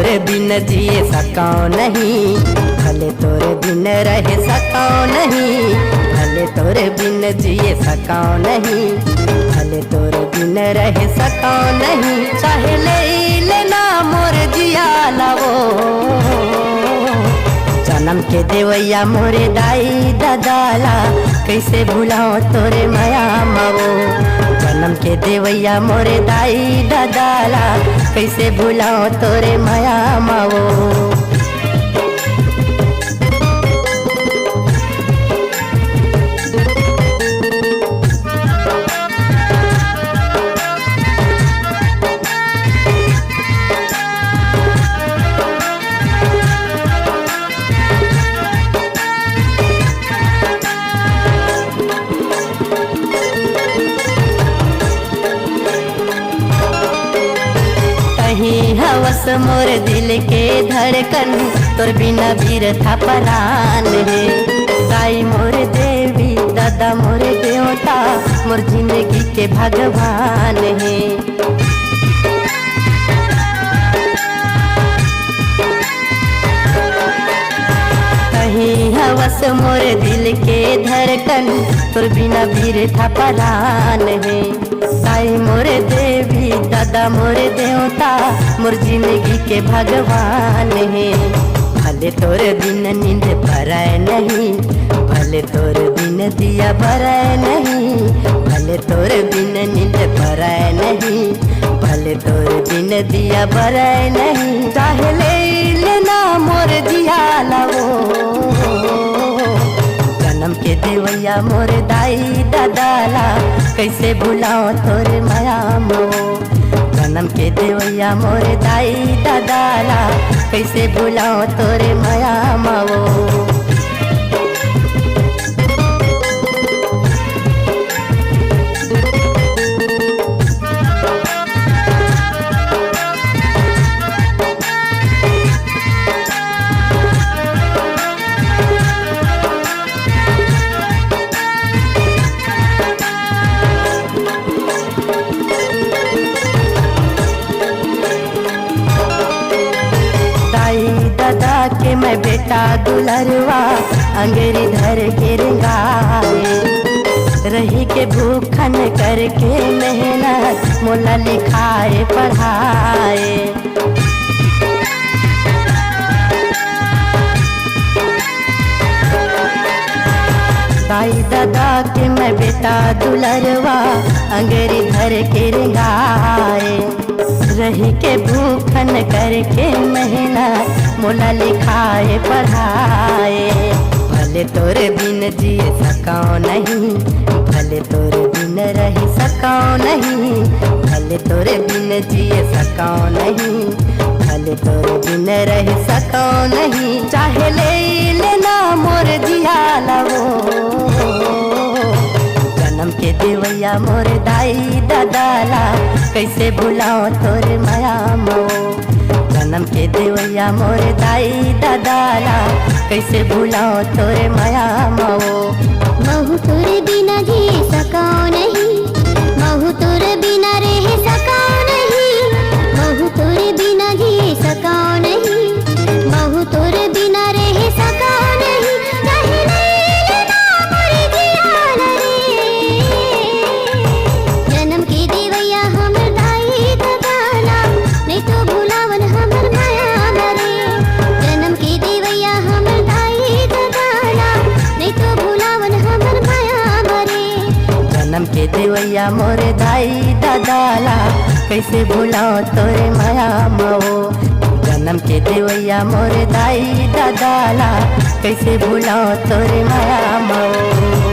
तोरे बिन जिए सकाओ नहीं, भले तोरे बिन रह सकाओ नहीं, भले तोरे बिन जिए सकाओ नहीं, भले तोरे बिन रह सकाओ नहीं। चाहे ले लेना मोर जिया लावो, जन्म के देवैया मोरे दाई दादाला, कैसे भुलाओ तोरे माया मावो। जन्म के देवैया मोरे दाई दादाला, कैसे भुलाओ तोरे माया मावो। हवस मोर दिल के धड़कन, तोर बिना भीर था परान है। दाई मोर देवी दादा मोर देवता, मोर जिंदगी के भगवान है। कहीं हवस मोर दिल के धड़कन, तोर बिना भीर था परान है। दाई मोर देवी दादा मोर देवता, मोर जिंदगी के भगवान है। भले तोर बिन नींद भराए नहीं, भले तोर बिन दिया भराए नहीं, भले तोर बिन नींद भराए नहीं, भले तोर बिन दिया भराए नहीं। चाहे ले लेना मोर जिया लावो, जन्म के देवैया मोर दाई दादाला, कैसे भुलाओ तोरे माया मावो। जन्म के देवैया मोर दाई दादाला, कैसे भुलाओ तोरे माया मावो। के मैं बेटा दुलरवा, अंगेरी धर के रिंगाए, रही के भूखन करके मेहनत, मोला लिखाए पढ़ाए। दाई दादा के मैं बेटा दुलरवा, अंगेरी धर के रिंगाए, रही के भूखन करके मेहनत, मोला लिखाए पढ़ाए। भले तोरे बिन जिए सकाओ नहीं, भले तोरे बिन रह सकाओ नहीं, भले तोरे बिन जिए सकाओ नहीं, भले तोरे बिन रह सकाओ नहीं। चाहे ले लेना मोर जिया लावो, जन्म के देवैया मोर दाई दादाला, कैसे भुलाओ तोरे माया मावो। जन्म के देवैया मोर दाई दादाला, कैसे भुलाओ तोरे माया मावो। महू तोरे बिना जी सकाओ नहीं, महू तोरे बिना रह सकाओ नहीं, महू तोरे बिना जी सकाओ नहीं, महू तोरे बिना रह सकाओ नहीं। चाहे ले लेना मोर जिया रे, जन्म के देवैया हमर दाई दादाला, नहीं तो भुलावन हमर माया मरे। जन्म के देवैया हमर दाई दादाला, नहीं तो भुलावन हमर माया मरे। जन्म के देवैया मोर दाई दादाला, कैसे भुलाओ तोरे माया मावो। जन्म के देवैया मोर दाई दादाला, कैसे भुलाओ तोरे माया मावो।